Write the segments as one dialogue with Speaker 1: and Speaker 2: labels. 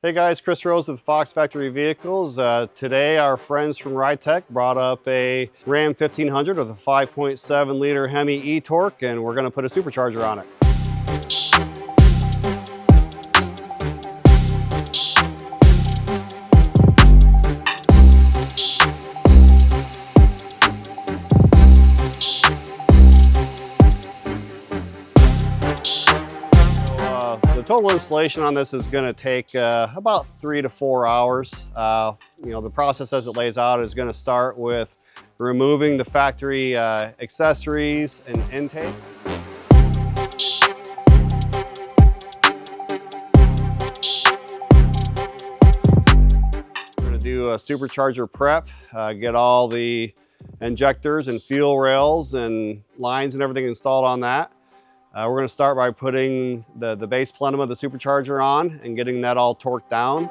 Speaker 1: Hey guys, Chris Rose with Fox Factory Vehicles. Today our friends from Ridetech brought up a Ram 1500 with a 5.7 liter Hemi e-torque, and we're going to put a supercharger on it. The total installation on this is going to take about 3 to 4 hours. The process as it lays out is going to start with removing the factory accessories and intake. We're going to do a supercharger prep, get all the injectors and fuel rails and lines and everything installed on that. We're going to start by putting the base plenum of the supercharger on and getting that all torqued down.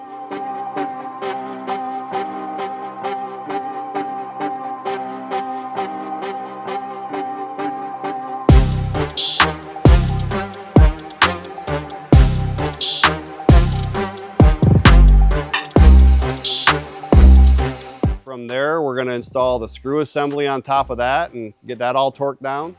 Speaker 1: From there, we're going to install the screw assembly on top of that and get that all torqued down.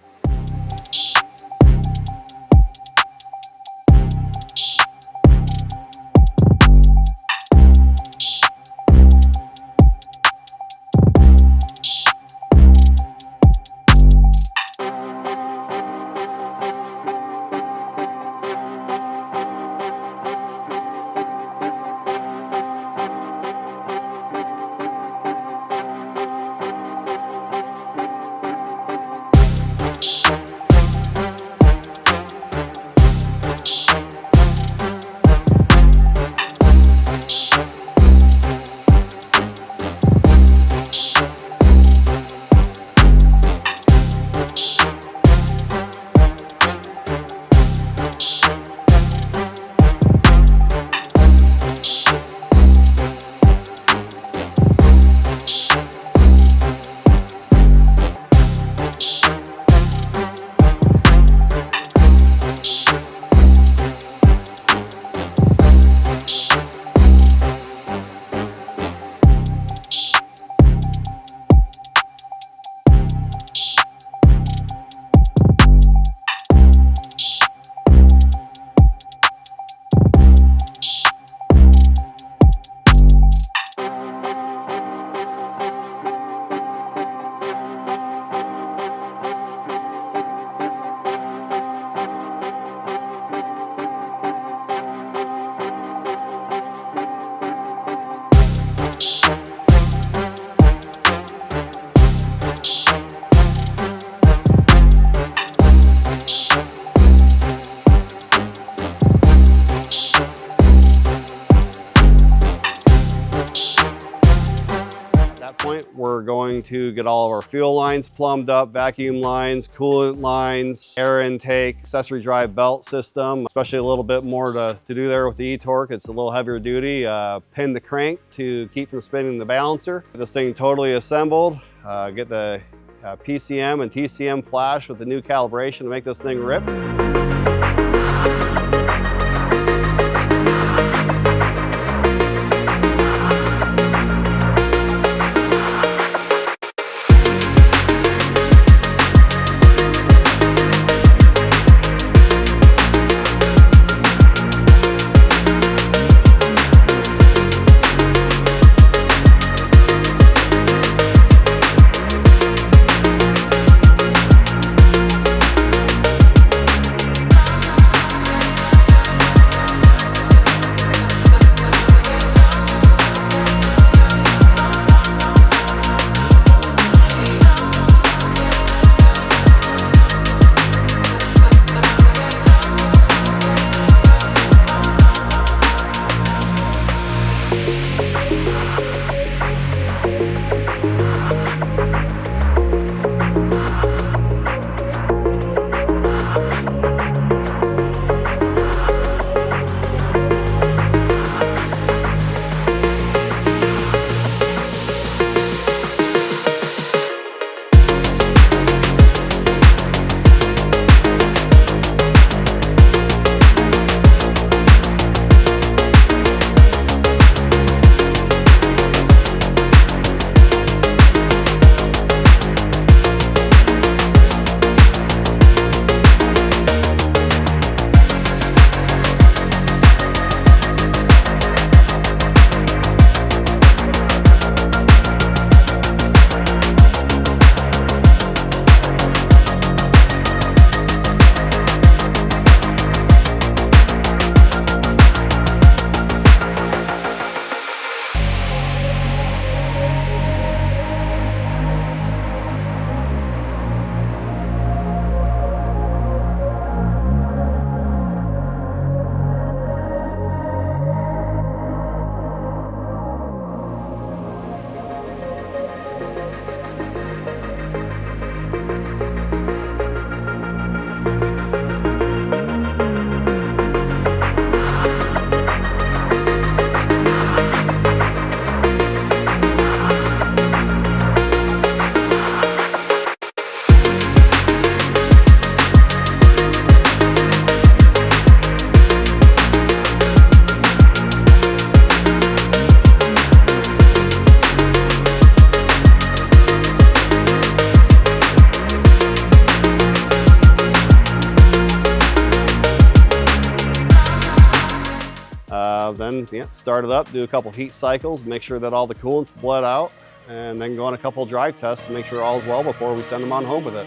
Speaker 1: We're going to get all of our fuel lines plumbed up, vacuum lines, coolant lines, air intake, accessory drive belt system, especially a little bit more to do there with the e-torque. It's a little heavier duty. Pin the crank to keep from spinning the balancer. Get this thing totally assembled. Get the PCM and TCM flash with the new calibration to make this thing rip. testing it. Start it up, do a couple heat cycles, make sure that all the coolant's bled out, and then go on a couple drive tests to make sure all's well before we send them on home with it.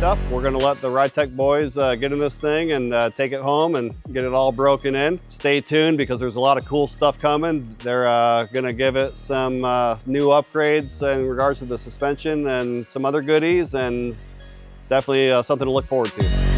Speaker 1: Up. We're going to let the Ridetech boys get in this thing and take it home and get it all broken in. Stay tuned because there's a lot of cool stuff coming. They're going to give it some new upgrades in regards to the suspension and some other goodies, and definitely something to look forward to.